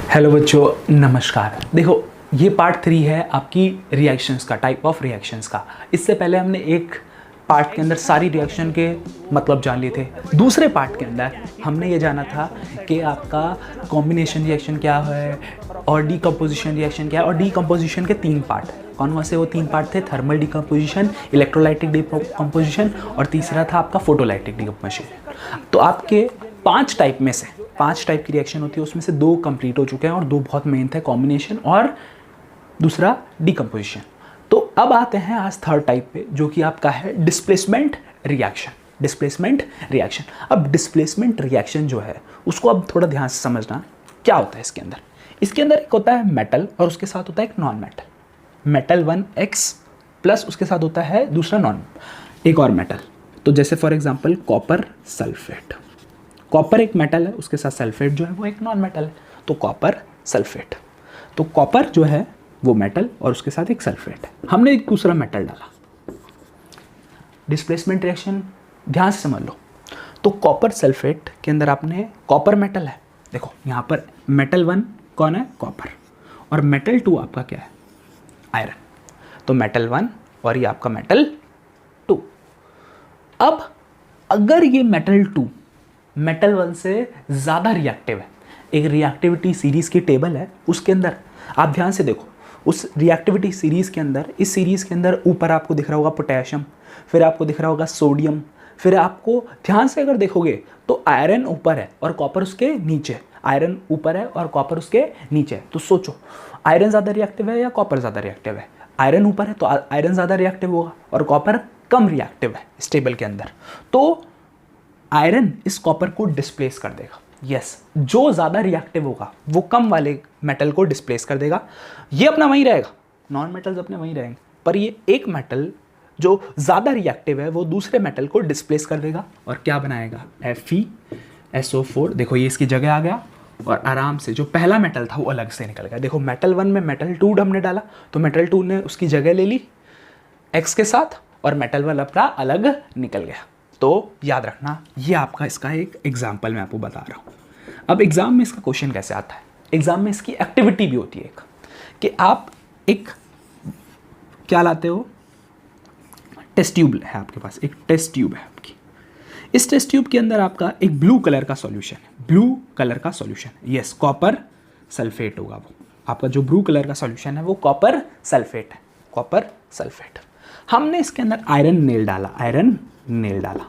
Hello बच्चों, नमस्कार। देखो, ये पार्ट 3 है आपकी रिएक्शंस का, टाइप ऑफ रिएक्शंस का। इससे पहले हमने एक पार्ट के अंदर सारी रिएक्शन के मतलब जान लिए थे। दूसरे पार्ट के अंदर हमने ये जाना था कि आपका कॉम्बिनेशन रिएक्शन क्या है और डीकम्पोजिशन रिएक्शन क्या है। और डीकम्पोजिशन के 3 पार्ट, कौन से वो 3 पार्ट थे? थर्मल डीकम्पोजिशन, इलेक्ट्रोलाइटिक डीकम्पोजिशन और तीसरा था आपका फोटोलाइटिक डीकम्पोजिशन। तो आपके 5 टाइप में से 5 टाइप की रिएक्शन होती है, उसमें से 2 कंप्लीट हो चुके हैं और 2 बहुत मेन थे, कॉम्बिनेशन और दूसरा डीकम्पोजिशन। तो अब आते हैं आज थर्ड टाइप पे, जो कि आपका है डिस्प्लेसमेंट रिएक्शन। Displacement reaction. अब डिस्प्लेसमेंट रिएक्शन जो है उसको अब थोड़ा ध्यान से समझना क्या होता है इसके अंदर। इसके अंदर एक होता है मेटल और उसके साथ होता है एक non metal. Metal 1x plus उसके साथ होता है दूसरा नॉन एक और मेटल। तो जैसे for example copper sulphate. Copper एक मेटल है, उसके साथ सल्फेट जो है वो एक नॉन मेटल है, तो कॉपर सल्फेट। तो कॉपर जो है वो मेटल और उसके साथ एक सल्फेट है। हमने एक दूसरा मेटल डाला। डिस्प्लेसमेंट रिएक्शन ध्यान से समझ लो। तो कॉपर सल्फेट के अंदर आपने कॉपर मेटल है, देखो यहाँ पर मेटल 1 कौन है? कॉपर। और मेटल 2 आपका क्या है? आयरन। तो मेटल 1 और ये आपका मेटल 2। अब अगर ये मेटल 2 मेटल 1 से ज़्यादा रिएक्टिव है, एक रिएक्टिविटी सीरीज़ की टेबल है, उसके अंदर आप ध्यान से देखो, उस रिएक्टिविटी सीरीज़ के अंदर, इस सीरीज़ के अंदर ऊपर आपको दिख रहा होगा पोटेशियम, फिर आपको दिख रहा होगा सोडियम, फिर आपको ध्यान से अगर देखोगे तो आयरन ऊपर है और कॉपर उसके नीचे। आयरन ऊपर है और कॉपर उसके नीचे है। तो सोचो, आयरन ज़्यादा रिएक्टिव है या कॉपर ज़्यादा रिएक्टिव है? आयरन ऊपर है तो आयरन ज़्यादा रिएक्टिव होगा और कॉपर कम रिएक्टिव है इस टेबल के अंदर। तो आयरन इस कॉपर को डिस्प्लेस कर देगा। यस, जो ज़्यादा रिएक्टिव होगा वो कम वाले मेटल को डिस्प्लेस कर देगा। ये अपना वहीं रहेगा, नॉन मेटल्स अपने वहीं रहेंगे, पर ये एक मेटल जो ज़्यादा रिएक्टिव है वो दूसरे मेटल को डिस्प्लेस कर देगा और क्या बनाएगा? FeSO4। देखो ये इसकी जगह आ गया और आराम से जो पहला मेटल था वो अलग से निकल गया। देखो मेटल 1 में मेटल 2 हमने डाला तो मेटल 2 ने उसकी जगह ले ली X के साथ और मेटल 1 अपना अलग निकल गया। तो याद रखना, ये आपका इसका एक एग्जाम्पल मैं आपको बता रहा हूँ। अब एग्जाम में इसका क्वेश्चन कैसे आता है? एग्जाम में इसकी एक्टिविटी भी होती है एक, कि आप एक क्या लाते हो? टेस्ट ट्यूब है आपके पास, एक टेस्ट ट्यूब है आपकी। इस टेस्ट ट्यूब के अंदर आपका एक ब्लू कलर का सॉल्यूशन है। ब्लू कलर का सॉल्यूशन, यस, कॉपर सल्फेट होगा वो। आपका जो ब्लू कलर का सॉल्यूशन है वो कॉपर सल्फेट है, कॉपर सल्फेट। हमने इसके अंदर आयरन नेल डाला, आयरन नेल डाला,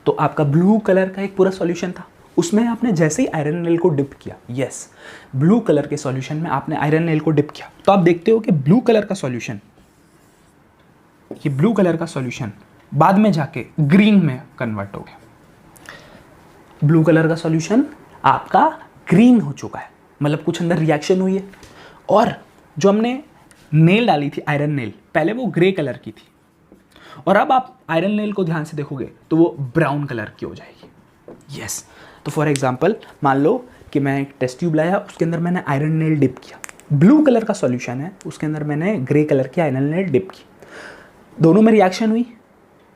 तो आपका ब्लू कलर का एक पूरा सॉल्यूशन था। उसमें आपने जैसे ही आयरन नेल को डिप किया, यस, ब्लू कलर के सॉल्यूशन में आपने आयरन नेल को डिप किया, तो आप देखते हो कि ब्लू कलर का सॉल्यूशन, ये ब्लू कलर का सॉल्यूशन बाद में जाके ग्रीन में कन्वर्ट हो गया। ब्लू कलर का सॉल्यूशन आपका ग्रीन हो चुका है, मतलब कुछ अंदर रिएक्शन हुई है। और जो हमने नेल डाली थी, आयरन नेल, पहले वो ग्रे कलर की थी और अब आप आयरन नेल को ध्यान से देखोगे तो वो ब्राउन कलर की हो जाएगी। यस, तो फॉर एग्जांपल मान लो कि मैं एक टेस्ट ट्यूब लाया, उसके अंदर मैंने आयरन नेल डिप किया। ब्लू कलर का सॉल्यूशन है, उसके अंदर मैंने ग्रे कलर की आयरन नेल डिप की। दोनों में रिएक्शन हुई,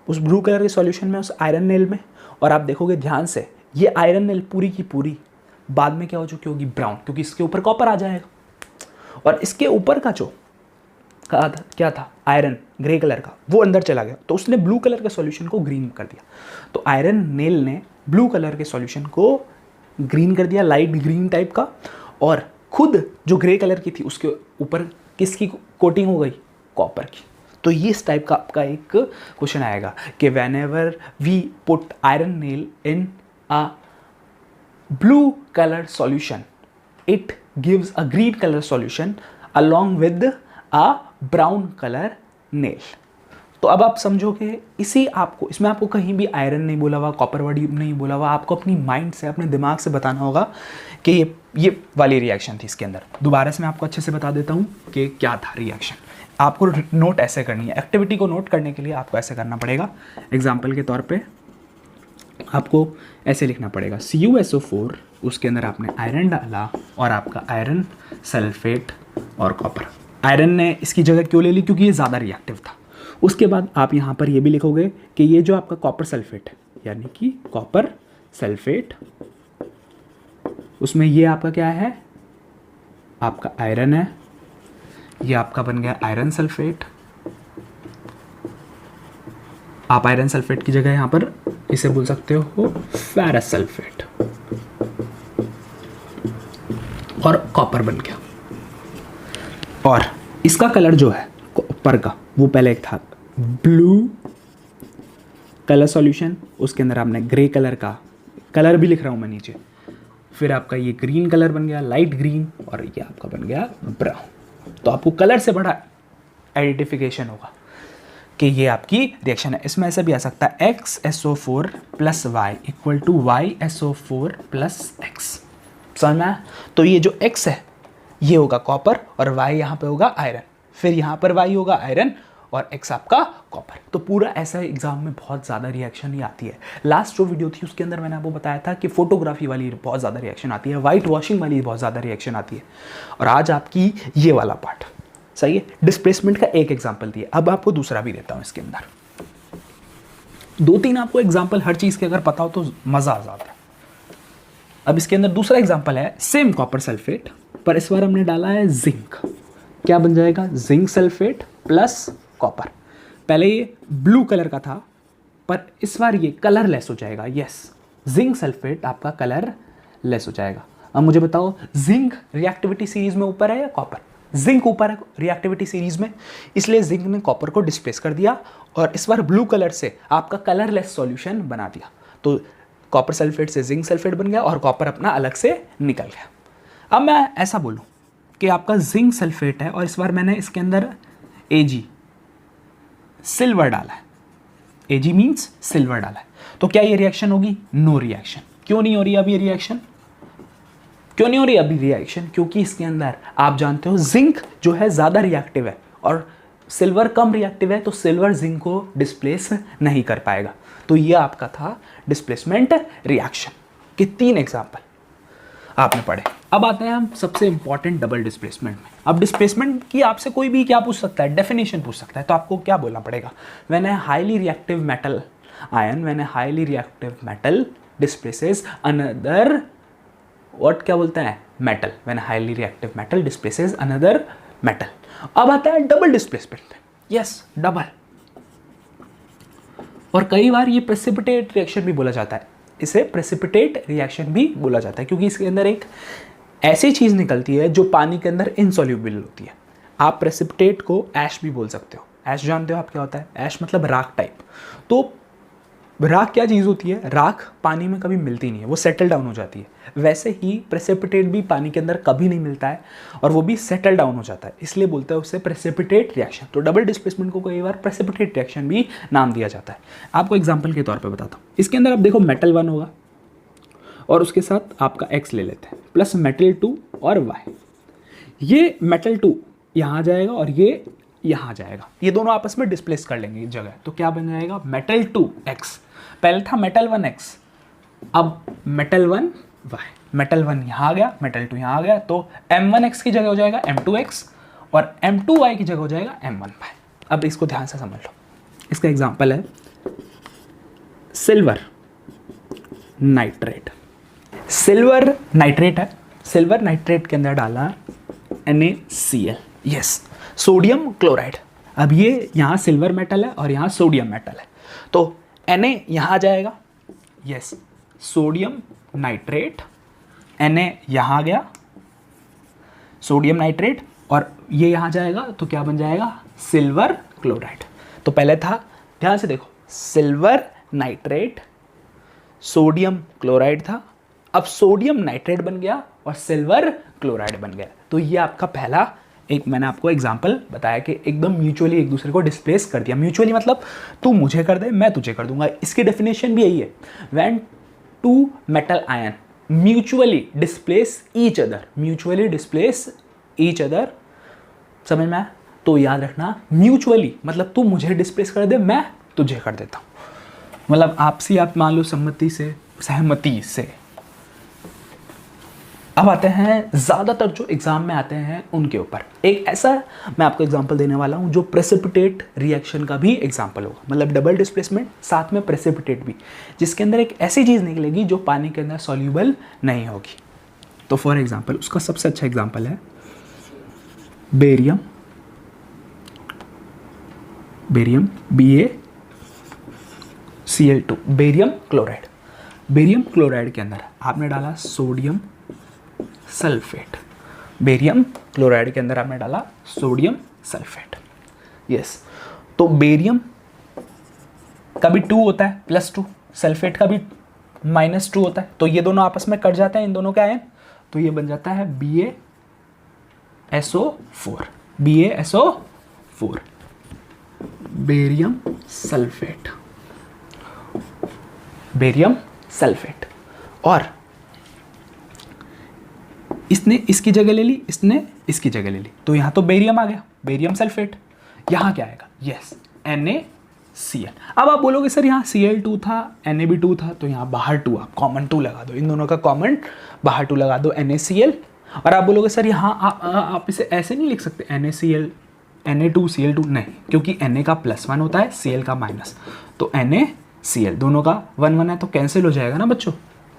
उस ब्लू कलर के सॉल्यूशन में, उस आयरन नेल में। और आप देखोगे ध्यान से, ये आयरन नेल पूरी की पूरी बाद में क्या हो चुकी होगी? ब्राउन, क्योंकि इसके ऊपर कॉपर आ जाएगा और इसके ऊपर का जो क्या था? आयरन ग्रे कलर का, वो अंदर चला गया, तो उसने ब्लू कलर के सॉल्यूशन को ग्रीन कर दिया। तो आयरन नेल ने ब्लू कलर के सॉल्यूशन को ग्रीन कर दिया, लाइट ग्रीन टाइप का, और खुद जो ग्रे कलर की थी उसके ऊपर किसकी कोटिंग हो गई? कॉपर की। तो ये इस टाइप का आपका एक क्वेश्चन आएगा कि whenever we put iron nail in a blue colour solution, it gives a green colour solution along with a brown colour nail. तो अब आप समझो कि इसमें आपको कहीं भी आयरन नहीं बोला हुआ, कॉपर वर्ड नहीं बोला हुआ, आपको अपनी माइंड से, अपने दिमाग से बताना होगा कि ये वाली रिएक्शन थी इसके अंदर। दोबारा से मैं आपको अच्छे से बता देता हूँ कि क्या था रिएक्शन। आपको नोट ऐसे करनी है, एक्टिविटी को नोट करने के लिए आपको ऐसे करना पड़ेगा। एग्जाम्पल के तौर पर आपको ऐसे लिखना पड़ेगा, CuSO4, उसके अंदर आपने आयरन डाला और आपका आयरन सल्फेट और कॉपर। आयरन ने इसकी जगह क्यों ले ली? क्योंकि ये ज़्यादा रिएक्टिव था। उसके बाद आप यहाँ पर ये भी लिखोगे कि ये जो आपका कॉपर सल्फेट है, यानी कि कॉपर सल्फेट, उसमें ये आपका क्या है? आपका आयरन है, ये आपका बन गया आयरन सल्फेट। आप आयरन सल्फेट की जगह यहाँ पर इसे बोल सकते हो फेरस सल्फेट, और कॉपर बन गया। और इसका कलर जो है कॉपर का, वो पहले एक था ब्लू कलर सॉल्यूशन, उसके अंदर आपने ग्रे कलर का कलर भी लिख रहा हूँ मैं नीचे, फिर आपका ये ग्रीन कलर बन गया, लाइट ग्रीन, और ये आपका बन गया ब्राउन। तो आपको कलर से बड़ा आइडेंटिफिकेशन होगा कि ये आपकी रिएक्शन है। इसमें ऐसा भी आ सकता है XSO4 plus Y equal to YSO4 plus X, समझ में आया? तो ये जो X है ये होगा कॉपर और Y यहाँ पे होगा आयरन, फिर यहाँ पर Y होगा आयरन और X आपका कॉपर। तो पूरा ऐसा एग्जाम में बहुत ज़्यादा रिएक्शन ही आती है। लास्ट जो वीडियो थी उसके अंदर मैंने आपको बताया था कि फोटोग्राफी वाली बहुत ज़्यादा रिएक्शन आती है, वाइट वॉशिंग वाली बहुत ज़्यादा रिएक्शन आती है, और आज आपकी ये वाला पार्ट, सही है। डिस्प्लेसमेंट का एक एग्जाम्पल दिया, अब आपको दूसरा भी देता हूँ। इसके अंदर 2-3 आपको एग्जाम्पल हर चीज़ के अगर पता हो तो मज़ा आ जाता है। अब इसके अंदर दूसरा एग्जाम्पल है सेम कॉपर सल्फेट, पर इस बार हमने डाला है जिंक। क्या बन जाएगा? Zinc sulphate plus copper. पहले ये ब्लू कलर का था, पर इस बार ये कलरलेस हो जाएगा। यस, जिंक सल्फेट आपका कलर लेस हो जाएगा। अब मुझे बताओ, जिंक रिएक्टिविटी सीरीज में ऊपर है या कॉपर? जिंक ऊपर है रिएक्टिविटी सीरीज में, इसलिए जिंक ने कॉपर को डिस्प्लेस कर दिया और इस बार ब्लू कलर से आपका कलरलेस सॉल्यूशन बना दिया। तो कॉपर सल्फेट से जिंक सल्फेट बन गया और कॉपर अपना अलग से निकल गया। अब मैं ऐसा बोलूं कि आपका जिंक सल्फेट है और इस बार मैंने इसके अंदर Ag सिल्वर डाला है, Ag मीन्स सिल्वर डाला है, तो क्या ये रिएक्शन होगी? No reaction. क्यों नहीं हो रही अभी रिएक्शन? क्यों नहीं हो रही अभी रिएक्शन? क्योंकि इसके अंदर आप जानते हो जिंक जो है ज़्यादा रिएक्टिव है और सिल्वर कम रिएक्टिव है, तो सिल्वर जिंक को डिस्प्लेस नहीं कर पाएगा। तो ये आपका था डिस्प्लेसमेंट रिएक्शन के 3 एग्जाम्पल आपने पढ़े। अब आते हैं हम सबसे इंपॉर्टेंट डबल डिस्प्लेसमेंट में। अब डिस्प्लेसमेंट की आपसे कोई भी क्या पूछ सकता है? डेफिनेशन पूछ सकता है, तो आपको क्या बोलना पड़ेगा? When a highly reactive metal ion, when a highly reactive metal displaces another, what क्या बोलते हैं? Metal. When highly reactive metal displaces another metal. अब आता है डबल डिस्प्लेसमेंट। Yes, double. और कई बार ये प्रेसिपिटेट रिएक्शन भी बोला जाता है, इसे प्रेसिपिटेट रिएक्शन भी बोला जाता है, क्योंकि इसके अंदर एक ऐसी चीज़ निकलती है जो पानी के अंदर इनसॉल्यूबल होती है। आप प्रेसिपिटेट को ऐश भी बोल सकते हो। ऐश जानते हो आप क्या होता है? ऐश मतलब राख टाइप। तो राख क्या चीज़ होती है? राख पानी में कभी मिलती नहीं है, वो सेटल डाउन हो जाती है। वैसे ही प्रेसिपिटेट भी पानी के अंदर कभी नहीं मिलता है और वो भी सेटल डाउन हो जाता है, इसलिए बोलते हैं उससे प्रेसिपिटेट रिएक्शन। तो डबल डिस्प्लेसमेंट को कई बार प्रेसिपिटेट रिएक्शन भी नाम दिया जाता है। आपको एग्जाम्पल के तौर पर बताता हूँ। इसके अंदर आप देखो मेटल 1 होगा और उसके साथ आपका X ले लेते हैं, प्लस मेटल 2 और Y। ये मेटल 2 यहाँ जाएगा और ये यहाँ जाएगा, ये दोनों आपस में डिस्प्लेस कर लेंगे इस जगह। तो क्या बन जाएगा? Metal 2X। पहले था मेटल 1X, अब मेटल 1Y। मेटल 1 यहाँ आ गया, मेटल 2 यहाँ आ गया, तो M1X की जगह हो जाएगा M2X और M2Y की जगह हो जाएगा M1Y। अब इसको ध्यान से समझ लो। इसका एग्जाम्पल है सिल्वर नाइट्रेट। सिल्वर नाइट्रेट है, सिल्वर नाइट्रेट के अंदर डाला NaCl, यस, सोडियम क्लोराइड। अब ये यहाँ सिल्वर मेटल है और यहाँ सोडियम मेटल है, तो Na यहाँ जाएगा, यस, सोडियम नाइट्रेट, Na यहाँ गया सोडियम नाइट्रेट और ये यहाँ जाएगा, तो क्या बन जाएगा? Silver chloride. तो पहले था, ध्यान से देखो, सिल्वर नाइट्रेट सोडियम क्लोराइड था, अब सोडियम नाइट्रेट बन गया और सिल्वर क्लोराइड बन गया। तो ये आपका पहला एक मैंने आपको एग्जांपल बताया कि एकदम म्यूचुअली एक दूसरे को डिस्प्लेस कर दिया। म्यूचुअली मतलब तू मुझे कर दे, मैं तुझे कर दूंगा। इसकी डेफिनेशन भी यही है, when two metal ion mutually displace each other, mutually displace each other. समझ में आया? तो याद रखना, म्यूचुअली मतलब तू मुझे डिस्प्लेस कर दे, मैं तुझे कर देता हूँ, मतलब आपसी आप मान लो सहमति से। अब आते हैं ज़्यादातर जो एग्जाम में आते हैं उनके ऊपर। एक ऐसा मैं आपको एग्जांपल देने वाला हूँ जो प्रेसिपिटेट रिएक्शन का भी एग्जांपल होगा, मतलब डबल डिस्प्लेसमेंट साथ में प्रेसिपिटेट भी, जिसके अंदर एक ऐसी चीज़ निकलेगी जो पानी के अंदर सॉल्यूबल नहीं होगी। तो फॉर एग्जांपल उसका सबसे अच्छा एग्जांपल है barium BaCl2 barium chloride. Barium chloride के अंदर आपने डाला सोडियम सल्फेट। बेरियम क्लोराइड के अंदर आपने डाला सोडियम सल्फेट। यस, तो बेरियम का भी 2 होता है +2, सल्फेट का भी -2 होता है, तो ये दोनों आपस में कट जाते हैं, इन दोनों का आयन, तो ये बन जाता है BaSO4। Barium sulphate. और इसने इसकी जगह ले ली, इसने इसकी जगह ले ली, तो यहाँ तो बेरियम आ गया, बेरियम सल्फेट। यहाँ क्या आएगा? Yes, NaCl। अब आप बोलोगे सर यहाँ Cl2 था, Na भी 2 था, तो यहाँ बाहर 2, आप कॉमन 2 लगा दो, इन दोनों का कॉमन बाहर 2 लगा दो, NaCl। और आप बोलोगे सर यहाँ आप इसे ऐसे नहीं लिख सकते, NaCl Na2Cl2, नहीं, क्योंकि Na का +1 होता है, Cl का माइनस, तो NaCl दोनों का 1 है, तो कैंसिल हो जाएगा ना बच्चों।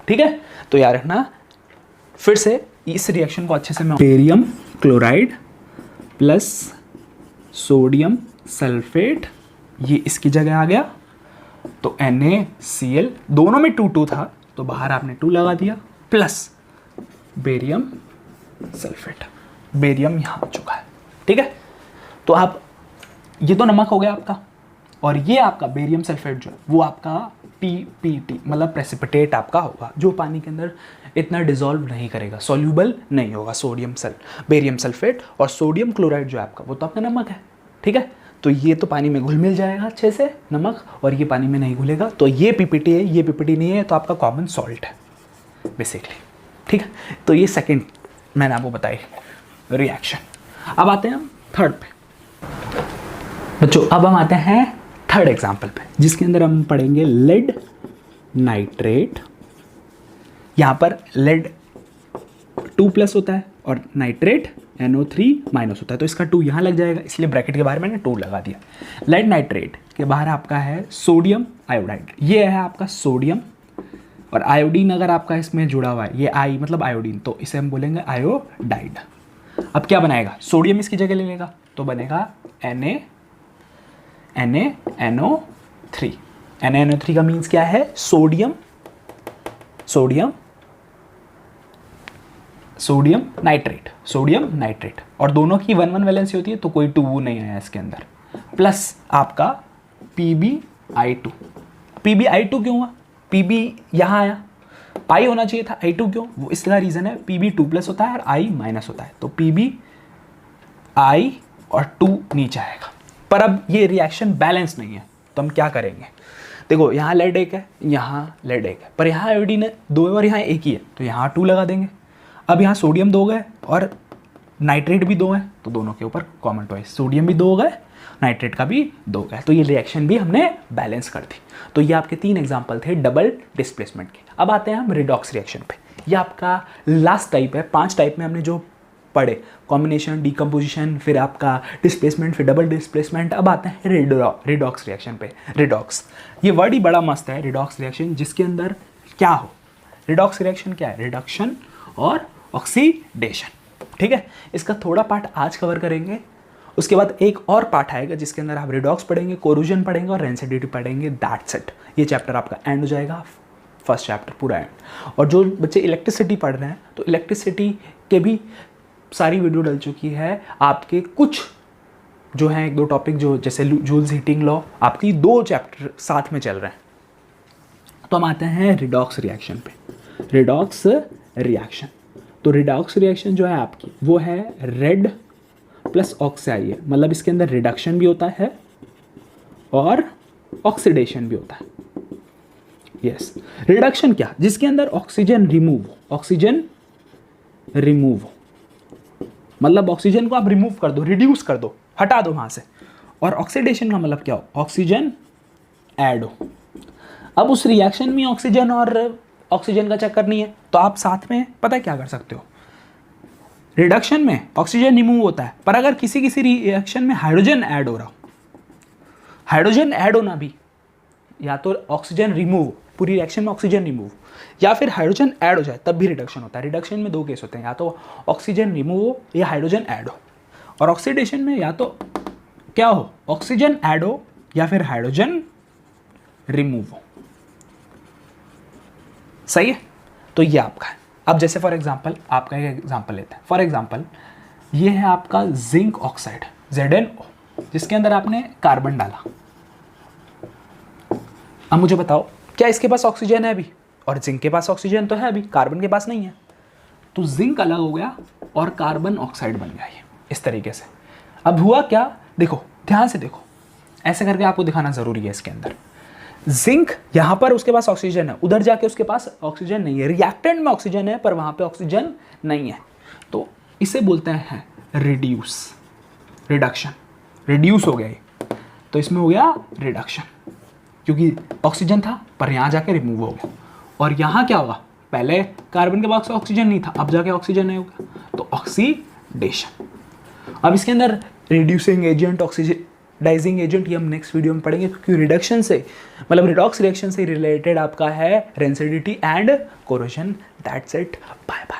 ठीक है, तो याद रखना, फिर से इस रिएक्शन को अच्छे से मैं, barium chloride plus sodium sulphate, ये इसकी जगह आ गया, तो NaCl दोनों में 2 था, तो बाहर आपने 2 लगा दिया, प्लस बेरियम सल्फेट, बेरियम यहाँ आ चुका है। ठीक है, तो आप, ये तो नमक हो गया आपका, और ये आपका बेरियम सल्फेट जो है वो आपका PPT मतलब प्रेसिपिटेट आपका होगा, जो पानी के अंदर इतना डिसॉल्व नहीं करेगा, सॉल्यूबल नहीं होगा, बेरियम सल्फेट। और सोडियम क्लोराइड जो है आपका, वो तो आपका नमक है। ठीक है, तो ये तो पानी में घुल मिल जाएगा अच्छे से नमक, और ये पानी में नहीं घुलेगा, तो ये PPT है, ये PPT नहीं है, तो आपका कॉमन सॉल्ट है बेसिकली। ठीक है, तो ये सेकेंड मैंने आपको बताई रिएक्शन। अब आते हैं हम थर्ड पे बच्चों, अब हम आते हैं थर्ड एग्जाम्पल पे, जिसके अंदर हम पढ़ेंगे लेड नाइट्रेट। यहाँ पर लेड 2+ होता है और नाइट्रेट NO3- होता है, तो इसका 2 यहाँ लग जाएगा, इसलिए ब्रैकेट के बाहर मैंने 2 लगा दिया। लेड नाइट्रेट के बाहर आपका है सोडियम आयोडाइड, ये है आपका सोडियम, और आयोडीन अगर आपका इसमें जुड़ा हुआ है, ये आई मतलब आयोडीन, तो इसे हम बोलेंगे आयोडाइड। अब क्या बनाएगा? सोडियम इसकी जगह ले लेगा, तो बनेगा NaNO3। NaNO3 का मीन्स क्या है? सोडियम नाइट्रेट, और दोनों की 1 वैलेंसी होती है, तो कोई 2 नहीं आया इसके अंदर, प्लस आपका PbI2। PbI2 क्यों हुआ? Pb यहाँ आया, पाई होना चाहिए था, I2 क्यों? वो इसका रीज़न है Pb 2+ होता है और I- होता है, तो Pb I और 2 नीचे आएगा। पर अब ये रिएक्शन बैलेंस नहीं है, तो हम क्या करेंगे? देखो, यहाँ लेड 1 है, यहाँ लेड 1 है, पर यहाँ आयोडीन 2 है और यहाँ 1 ही है, तो यहाँ 2 लगा देंगे। अब यहाँ सोडियम 2 गए और नाइट्रेट भी 2 है, तो दोनों के ऊपर कॉमन टॉइस, सोडियम भी 2 गए, नाइट्रेट का भी 2 गए, तो ये रिएक्शन भी हमने बैलेंस कर दी। तो ये आपके 3 एग्जाम्पल थे डबल डिस्प्लेसमेंट के। अब आते हैं हम रिडॉक्स रिएक्शन पे, ये आपका लास्ट टाइप है। 5 टाइप में हमने जो पढ़े, कॉम्बिनेशन, डीकम्पोजिशन, फिर आपका डिस्प्लेसमेंट, फिर डबल डिस्प्लेसमेंट। अब आते हैं रिडॉक्स रिएक्शन पे। रिडॉक्स, ये वर्ड ही बड़ा मस्त है, रिडॉक्स रिएक्शन, जिसके अंदर क्या हो? रिडॉक्स रिएक्शन क्या है? रिडक्शन और ऑक्सीडेशन। ठीक है, इसका थोड़ा पार्ट आज कवर करेंगे, उसके बाद एक और पार्ट आएगा जिसके अंदर आप रिडॉक्स पढ़ेंगे, कोरूजन पढ़ेंगे और रेंसिडिटी पढ़ेंगे। दैट्स इट, ये चैप्टर आपका एंड हो जाएगा, फर्स्ट चैप्टर पूरा एंड। और जो बच्चे इलेक्ट्रिसिटी पढ़ रहे हैं, तो इलेक्ट्रिसिटी के भी सारी वीडियो डल चुकी है। आपके कुछ जो हैं 1-2 टॉपिक, जो जैसे जूल्स हीटिंग लॉ, आपकी 2 चैप्टर साथ में चल रहे हैं। तो हम आते हैं रिडॉक्स रिएक्शन पे। रिडॉक्स रिएक्शन, तो रिडॉक्स रिएक्शन जो है आपकी, वो है रेड प्लस ऑक्साइड, मतलब इसके अंदर रिडक्शन भी होता है और ऑक्सीडेशन भी होता है। यस, रिडक्शन क्या? जिसके अंदर ऑक्सीजन रिमूव, मतलब ऑक्सीजन को आप रिमूव कर दो, रिड्यूस कर दो, हटा दो वहां से। और ऑक्सीडेशन का मतलब क्या हो? ऑक्सीजन ऐड हो। अब उस रिएक्शन में ऑक्सीजन और ऑक्सीजन का चक्कर नहीं है, तो आप साथ में पता है क्या कर सकते हो? रिडक्शन में ऑक्सीजन रिमूव होता है, पर अगर किसी रिएक्शन में हाइड्रोजन ऐड हो रहा हो, हाइड्रोजन ऐड होना भी, या तो ऑक्सीजन रिमूव, पूरी रिएक्शन में ऑक्सीजन रिमूव, या फिर हाइड्रोजन ऐड हो जाए, तब भी रिडक्शन होता है। रिडक्शन में 2 केस होते हैं, या तो ऑक्सीजन रिमूव हो या हाइड्रोजन ऐड हो। और ऑक्सीडेशन में या तो क्या हो, ऑक्सीजन ऐड हो या फिर हाइड्रोजन रिमूव हो। सही है, तो ये आपका है। अब जैसे फॉर एग्जांपल आपका एक एग्जांपल लेते हैं। फॉर एग्जांपल ये है आपका जिंक ऑक्साइड ZnO, जिसके अंदर आपने कार्बन डाला। अब मुझे बताओ क्या इसके पास ऑक्सीजन है अभी, और जिंक के पास ऑक्सीजन तो है अभी, कार्बन के पास नहीं है। तो जिंक अलग हो गया और कार्बन ऑक्साइड बन गया ये इस तरीके से। अब हुआ क्या, देखो ध्यान से देखो, ऐसे करके आपको दिखाना जरूरी है। इसके अंदर जिंक यहां पर उसके पास ऑक्सीजन है, उधर जाके उसके पास ऑक्सीजन नहीं है, रिएक्टेंट में ऑक्सीजन है पर वहां पे ऑक्सीजन नहीं है, तो इसे बोलते हैं रिड्यूस, रिडक्शन। रिड्यूस हो गया ये, तो इसमें हो गया रिडक्शन, क्योंकि ऑक्सीजन था पर यहां जाके रिमूव हो गया। और यहां क्या होगा, पहले कार्बन के पास ऑक्सीजन नहीं था, अब जाके ऑक्सीजन नहीं होगा, तो ऑक्सीडेशन। अब इसके अंदर रिड्यूसिंग एजेंट, ऑक्सीडाइजिंग एजेंट, ये हम नेक्स्ट वीडियो में पढ़ेंगे, क्योंकि रिडक्शन से मतलब रिडॉक्स रिएक्शन से रिलेटेड आपका है rancidity and corrosion. That's it, bye bye.